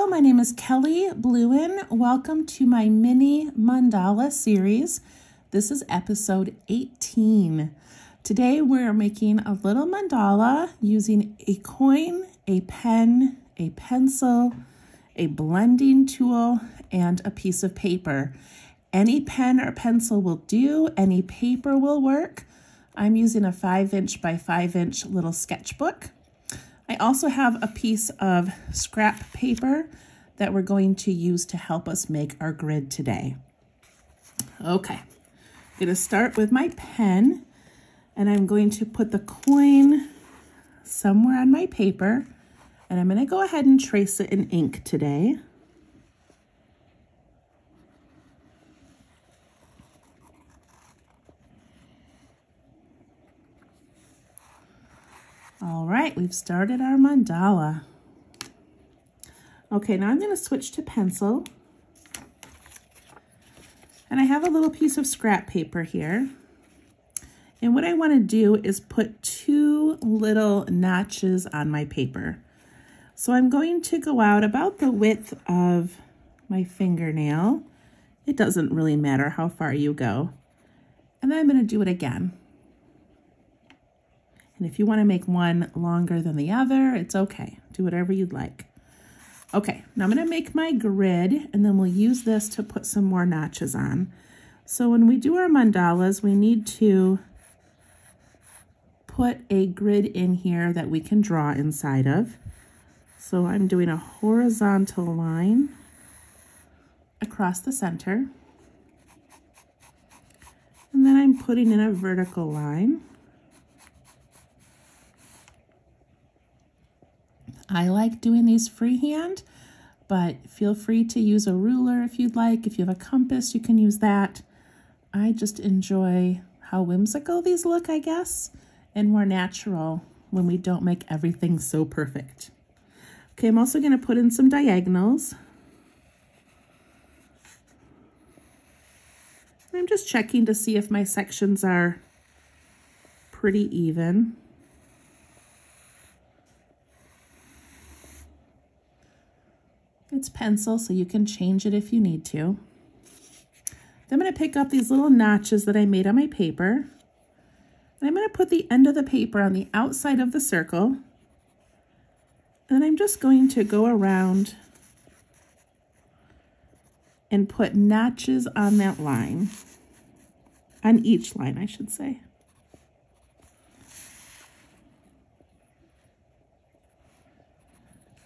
Hello, my name is Kelly Bluen. Welcome to my mini mandala series. This is episode 18. Today we're making a little mandala using a coin, a pen, a pencil, a blending tool, and a piece of paper. Any pen or pencil will do, any paper will work. I'm using a 5" by 5" little sketchbook. I also have a piece of scrap paper that we're going to use to help us make our grid today. Okay, I'm going to start with my pen, and I'm going to put the coin somewhere on my paper, and I'm going to go ahead and trace it in ink today. All right, we've started our mandala. Okay, now I'm going to switch to pencil. And I have a little piece of scrap paper here. And what I want to do is put 2 little notches on my paper. So I'm going to go out about the width of my fingernail. It doesn't really matter how far you go. And then I'm going to do it again. And if you want to make one longer than the other, it's okay. Do whatever you'd like. Okay, now I'm going to make my grid, and then we'll use this to put some more notches on. So when we do our mandalas, we need to put a grid in here that we can draw inside of. So I'm doing a horizontal line across the center. And then I'm putting in a vertical line. I like doing these freehand, but feel free to use a ruler if you'd like. If you have a compass, you can use that. I just enjoy how whimsical these look, I guess, and more natural when we don't make everything so perfect. Okay, I'm also going to put in some diagonals. I'm just checking to see if my sections are pretty even. It's pencil, so you can change it if you need to. Then I'm going to pick up these little notches that I made on my paper. And I'm going to put the end of the paper on the outside of the circle. And then I'm just going to go around and put notches on that line. On each line, I should say.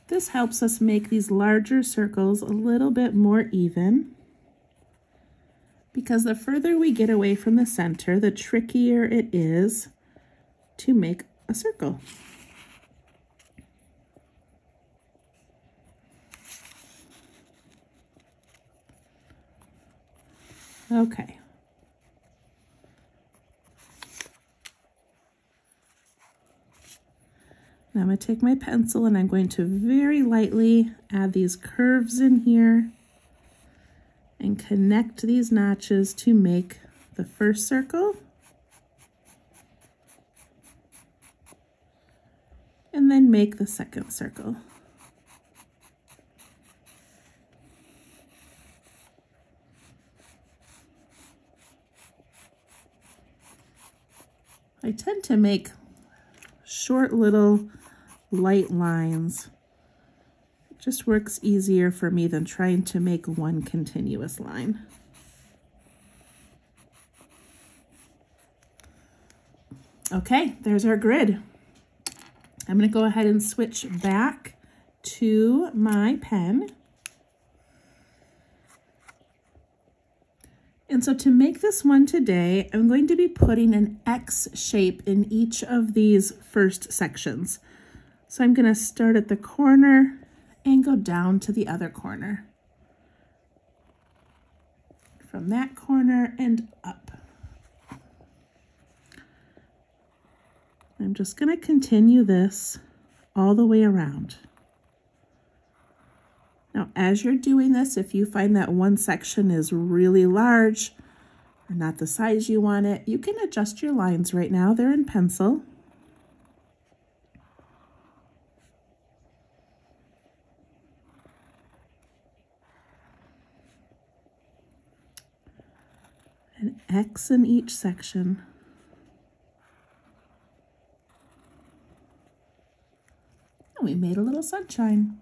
This helps us make these larger circles a little bit more even, because the further we get away from the center, the trickier it is to make a circle. Okay. Now I'm going to take my pencil and I'm going to very lightly add these curves in here and connect these notches to make the first circle. And then make the second circle. I tend to make short little light lines. It just works easier for me than trying to make one continuous line. Okay, there's our grid. I'm going to go ahead and switch back to my pen. And so to make this one today, I'm going to be putting an X shape in each of these first sections. So I'm going to start at the corner and go down to the other corner. From that corner and up. I'm just going to continue this all the way around. Now, as you're doing this, if you find that one section is really large or not the size you want it, you can adjust your lines right now. They're in pencil. An X in each section. And we made a little sunshine.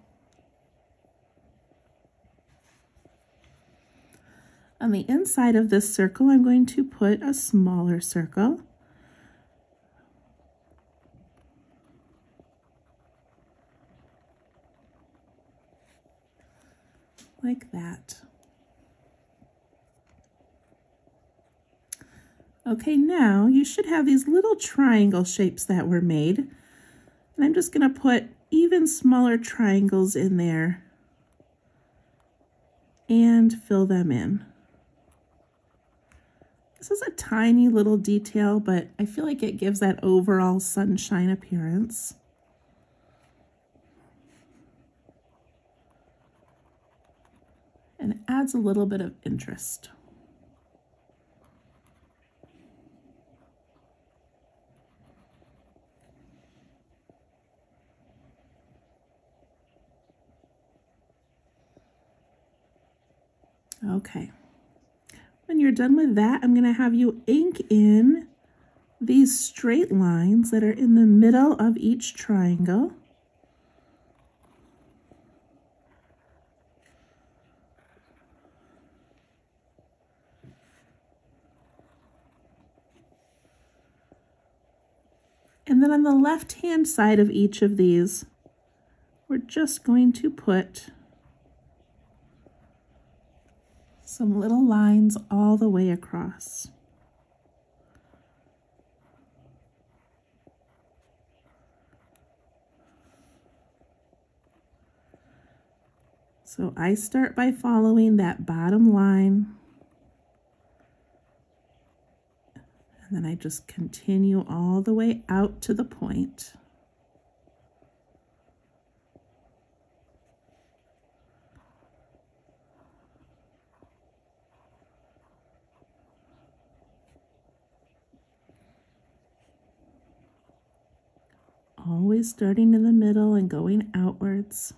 On the inside of this circle, I'm going to put a smaller circle. Like that. Okay, now you should have these little triangle shapes that were made. And I'm just going to put even smaller triangles in there and fill them in. This is a tiny little detail, but I feel like it gives that overall sunshine appearance. And it adds a little bit of interest. Okay. When you're done with that, I'm going to have you ink in these straight lines that are in the middle of each triangle. And then on the left-hand side of each of these, we're just going to put some little lines all the way across. So I start by following that bottom line, and then I just continue all the way out to the point. Always starting in the middle and going outwards.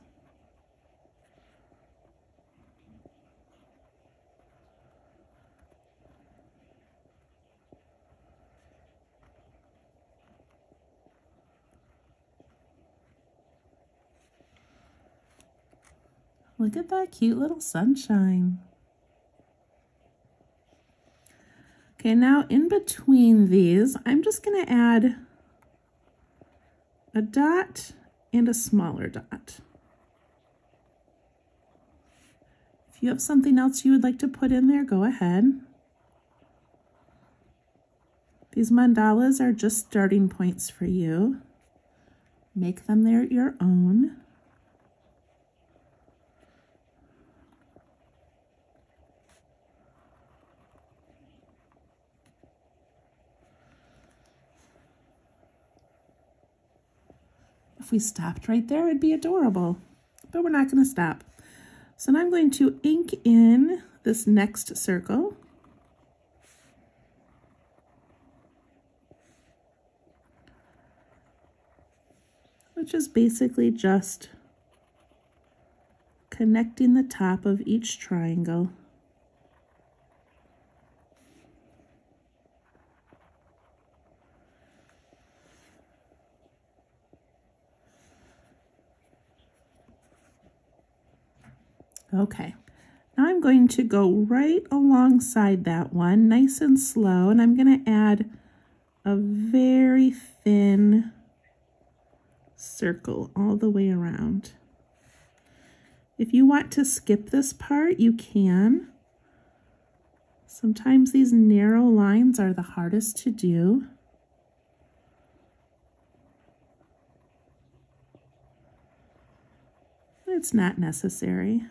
Look at that cute little sunshine. Okay, now in between these, I'm just going to add a dot and a smaller dot. If you have something else you would like to put in there, go ahead. These mandalas are just starting points for you. Make them your own. If we stopped right there, it'd be adorable, but we're not going to stop. So now I'm going to ink in this next circle. Which is basically just connecting the top of each triangle. Okay, now I'm going to go right alongside that one, nice and slow, and I'm going to add a very thin circle all the way around. If you want to skip this part, you can. Sometimes these narrow lines are the hardest to do. It's not necessary.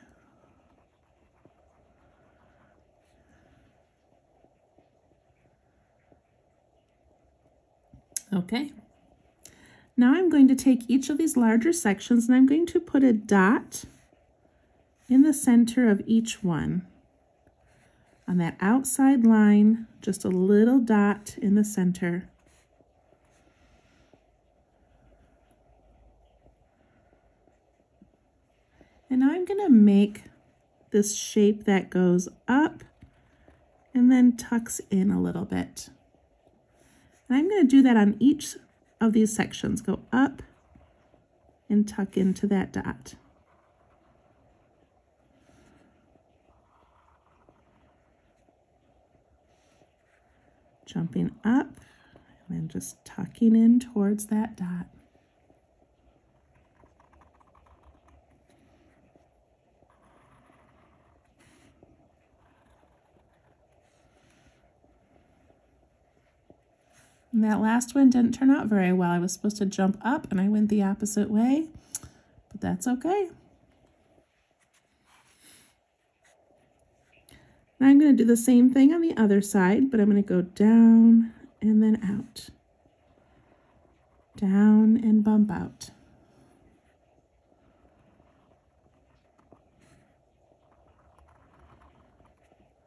Okay. Now I'm going to take each of these larger sections and I'm going to put a dot in the center of each one. On that outside line, just a little dot in the center. And now I'm going to make this shape that goes up and then tucks in a little bit. And I'm going to do that on each of these sections. Go up and tuck into that dot. Jumping up and then just tucking in towards that dot. And that last one didn't turn out very well. I was supposed to jump up and I went the opposite way, but that's okay. Now I'm going to do the same thing on the other side, but I'm going to go down and then out. Down and bump out.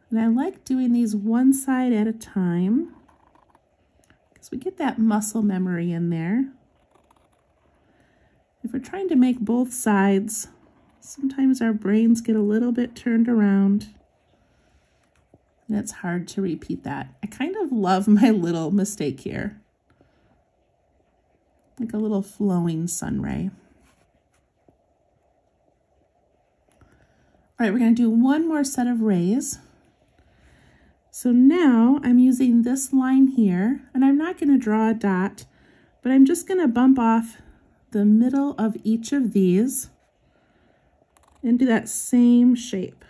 And I like doing these one side at a time, because we get that muscle memory in there. If we're trying to make both sides, sometimes our brains get a little bit turned around, and it's hard to repeat that. I kind of love my little mistake here, like a little flowing sun ray. All right, we're going to do one more set of rays. So now I'm using this line here, and I'm not going to draw a dot, but I'm just going to bump off the middle of each of these and do that same shape.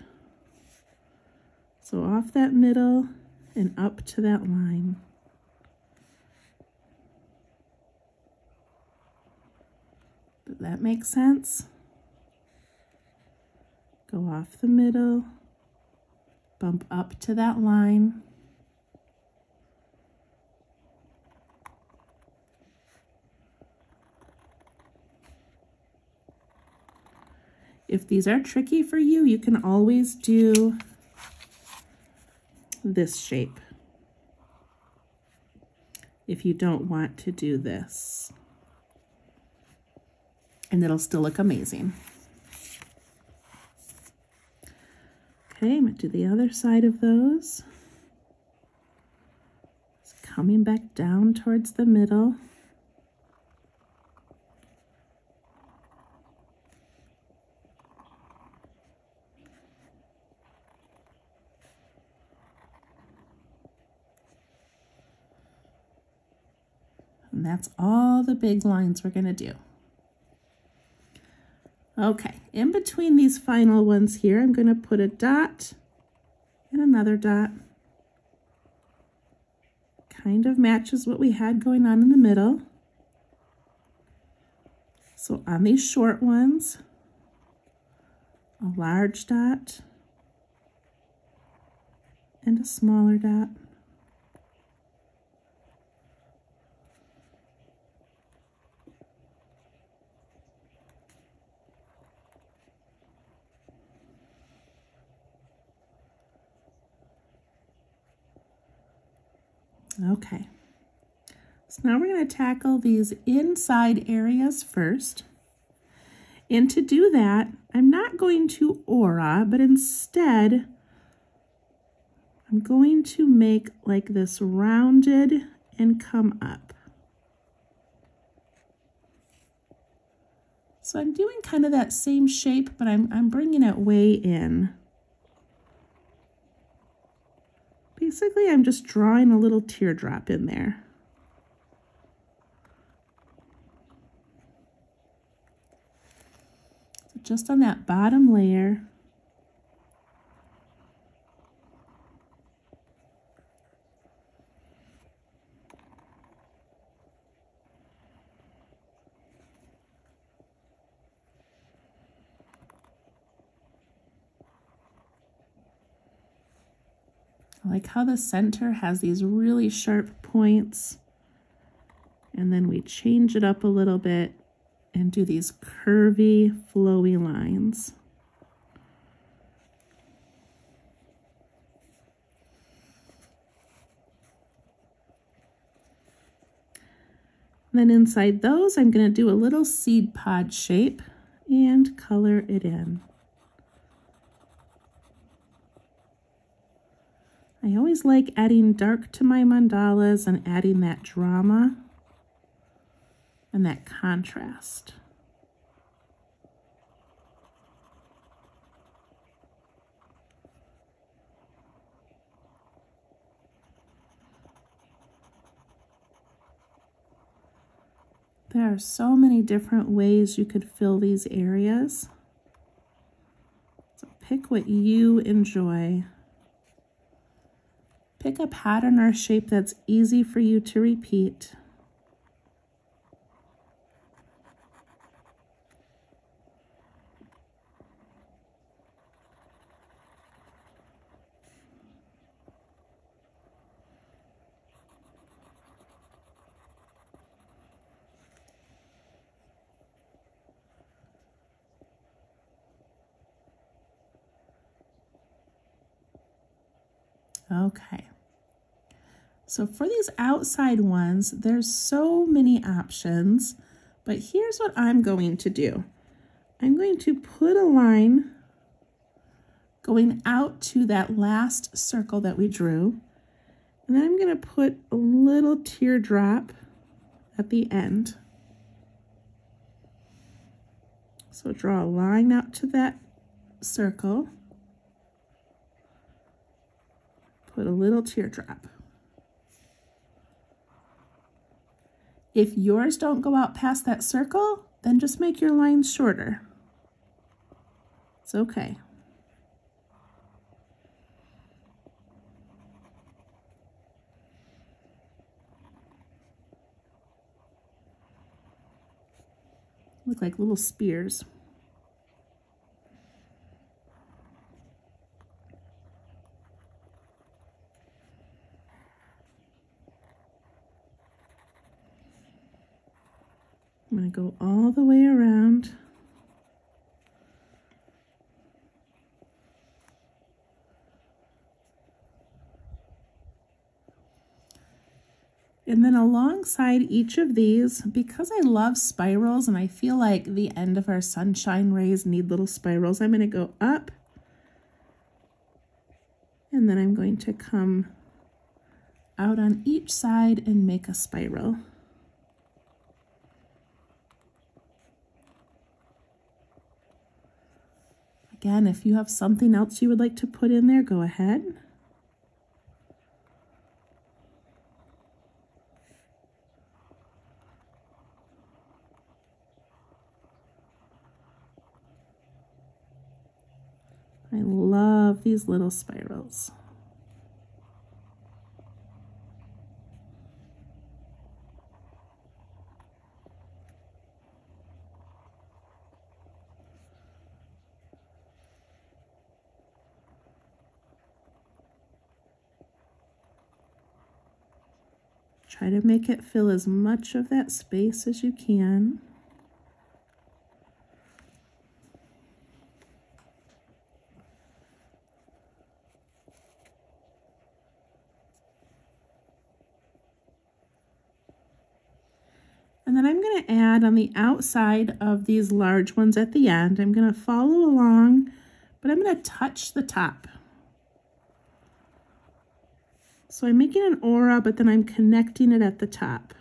So off that middle and up to that line. Does that make sense? Go off the middle, bump up to that line. If these are tricky for you, you can always do this shape if you don't want to do this, and it'll still look amazing. Okay, I'm going to do the other side of those. Just coming back down towards the middle. And that's all the big lines we're going to do. Okay, in between these final ones here, I'm going to put a dot and another dot. Kind of matches what we had going on in the middle. So on these short ones, a large dot and a smaller dot. Okay, so now we're going to tackle these inside areas first. And to do that, I'm not going to aura, but instead I'm going to make like this rounded and come up. So I'm doing kind of that same shape, but I'm bringing it way in. Basically, I'm just drawing a little teardrop in there. So just on that bottom layer. I like how the center has these really sharp points, and then we change it up a little bit and do these curvy, flowy lines. And then inside those, I'm going to do a little seed pod shape and color it in. I always like adding dark to my mandalas and adding that drama and that contrast. There are so many different ways you could fill these areas. So pick what you enjoy. Pick a pattern or shape that's easy for you to repeat. Okay. So for these outside ones, there's so many options, but here's what I'm going to do. I'm going to put a line going out to that last circle that we drew, and then I'm going to put a little teardrop at the end. So draw a line out to that circle, put a little teardrop. If yours don't go out past that circle, then just make your lines shorter. It's okay. Look like little spears. I'm going to go all the way around. And then alongside each of these, because I love spirals and I feel like the end of our sunshine rays need little spirals, I'm going to go up and then I'm going to come out on each side and make a spiral. Again, if you have something else you would like to put in there, go ahead. I love these little spirals. Try to make it fill as much of that space as you can. And then I'm going to add on the outside of these large ones at the end. I'm going to follow along, but I'm going to touch the top. So I'm making an aura, but then I'm connecting it at the top.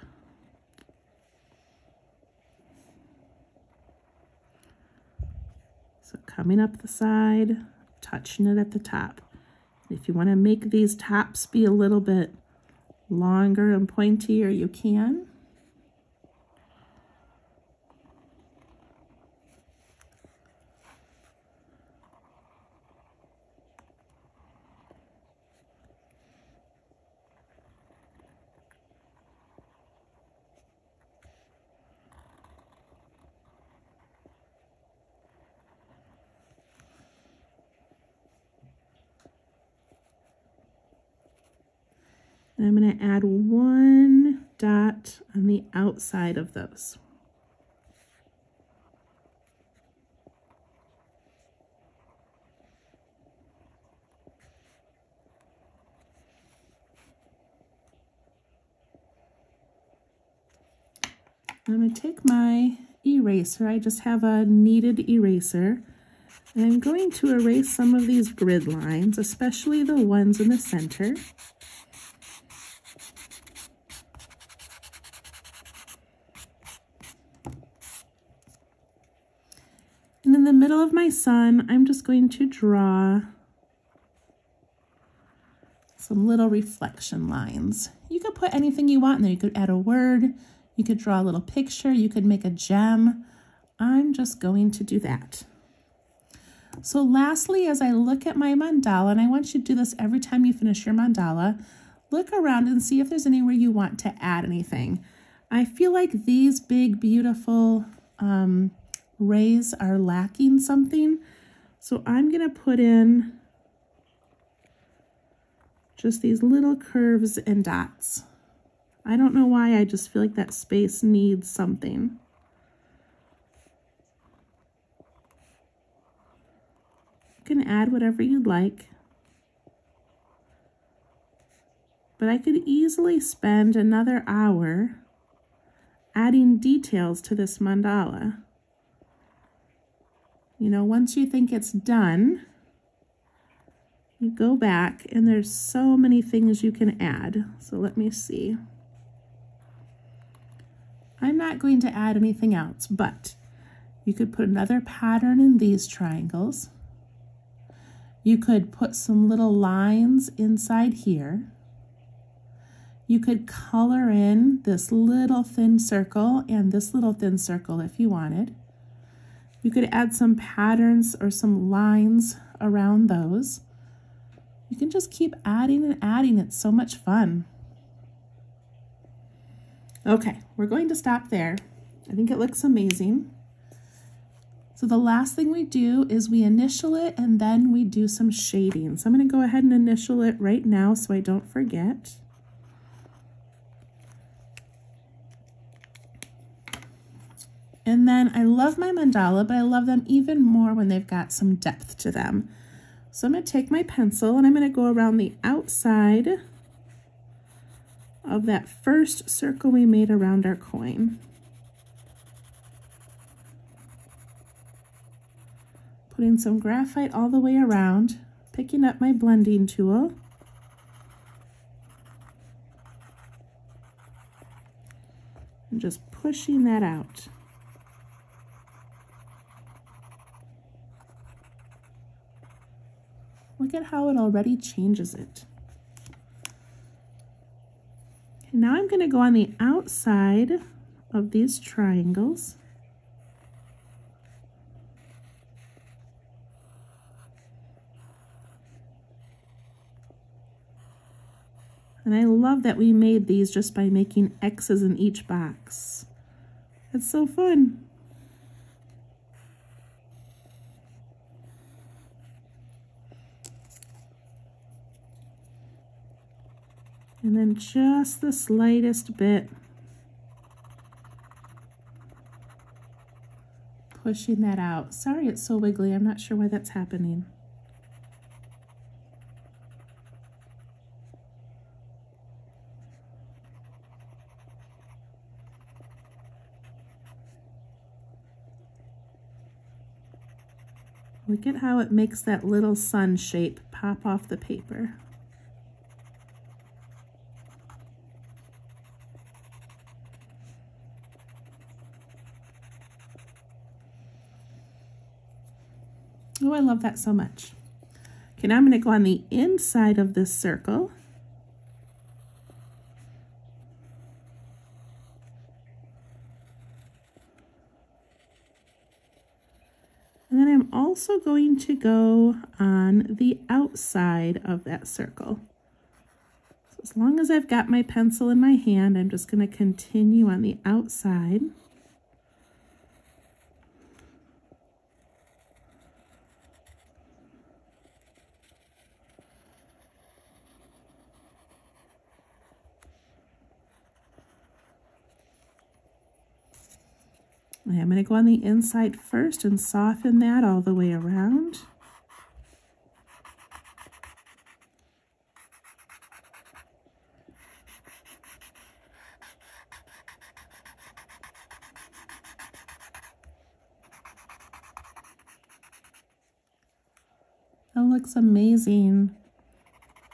So coming up the side, touching it at the top. If you want to make these tops be a little bit longer and pointier, you can. And I'm going to add one dot on the outside of those. I'm going to take my eraser. I just have a kneaded eraser. And I'm going to erase some of these grid lines, especially the ones in the center. And in the middle of my sun, I'm just going to draw some little reflection lines. You could put anything you want in there. You could add a word, you could draw a little picture, you could make a gem. I'm just going to do that. So lastly, as I look at my mandala, and I want you to do this every time you finish your mandala, look around and see if there's anywhere you want to add anything. I feel like these big, beautiful rays are lacking something. So I'm going to put in just these little curves and dots. I don't know why, I just feel like that space needs something. You can add whatever you'd like. But I could easily spend another hour adding details to this mandala. You know, once you think it's done, you go back and there's so many things you can add. So let me see. I'm not going to add anything else, but you could put another pattern in these triangles. You could put some little lines inside here. You could color in this little thin circle and this little thin circle if you wanted. You could add some patterns or some lines around those. You can just keep adding and adding. It's so much fun. Okay, we're going to stop there. I think it looks amazing. So the last thing we do is we initial it and then we do some shading. So I'm going to go ahead and initial it right now so I don't forget. And then I love my mandala, but I love them even more when they've got some depth to them. So I'm going to take my pencil and I'm going to go around the outside of that first circle we made around our coin. Putting some graphite all the way around, picking up my blending tool. And just pushing that out. Look at how it already changes it. And now I'm going to go on the outside of these triangles. And I love that we made these just by making X's in each box. It's so fun. And then just the slightest bit, pushing that out. Sorry it's so wiggly, I'm not sure why that's happening. Look at how it makes that little sun shape pop off the paper. Oh, I love that so much. Okay, now I'm going to go on the inside of this circle. And then I'm also going to go on the outside of that circle. So as long as I've got my pencil in my hand, I'm just going to continue on the outside. I'm going to go on the inside first and soften that all the way around. That looks amazing.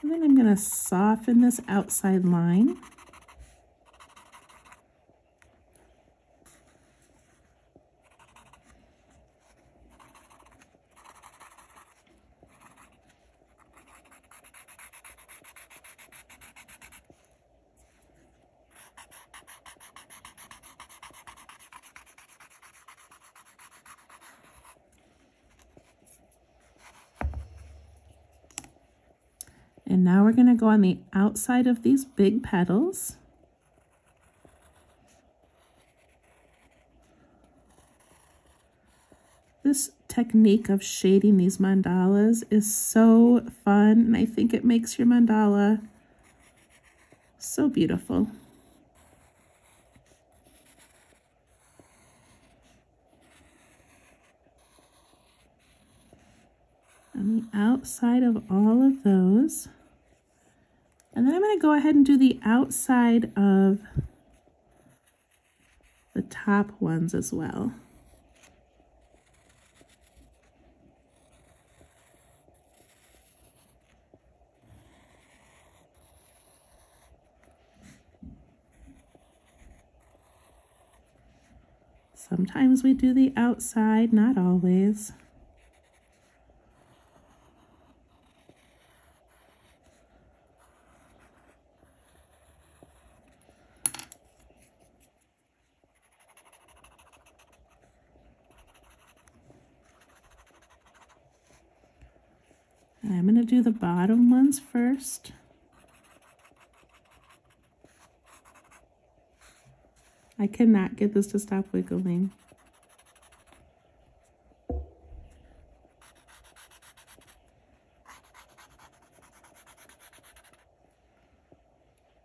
And then I'm going to soften this outside line. And now we're going to go on the outside of these big petals. This technique of shading these mandalas is so fun, and I think it makes your mandala so beautiful. On the outside of all of those. And then I'm going to go ahead and do the outside of the top ones as well. Sometimes we do the outside, not always. I'm going to do the bottom ones first. I cannot get this to stop wiggling.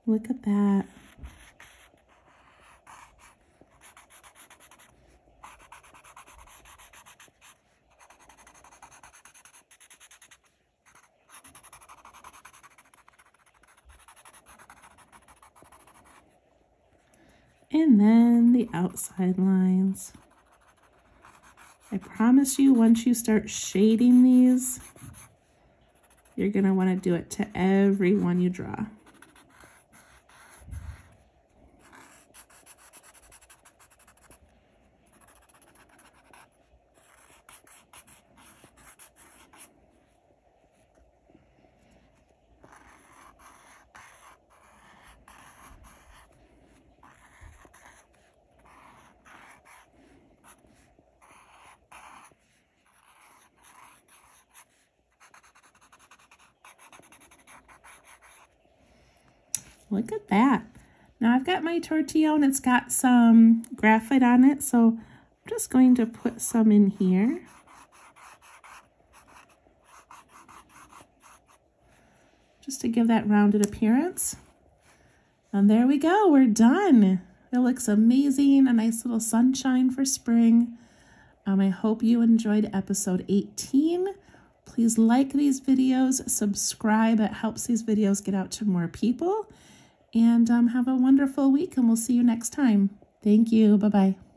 Look at that. And then the outside lines. I promise you, once you start shading these, you're going to want to do it to every one you draw. Look at that. Now I've got my tortilla and it's got some graphite on it, so I'm just going to put some in here. Just to give that rounded appearance. And there we go, we're done. It looks amazing, a nice little sunshine for spring. I hope you enjoyed episode 18. Please like these videos, subscribe, it helps these videos get out to more people. And have a wonderful week, and we'll see you next time. Thank you. Bye-bye.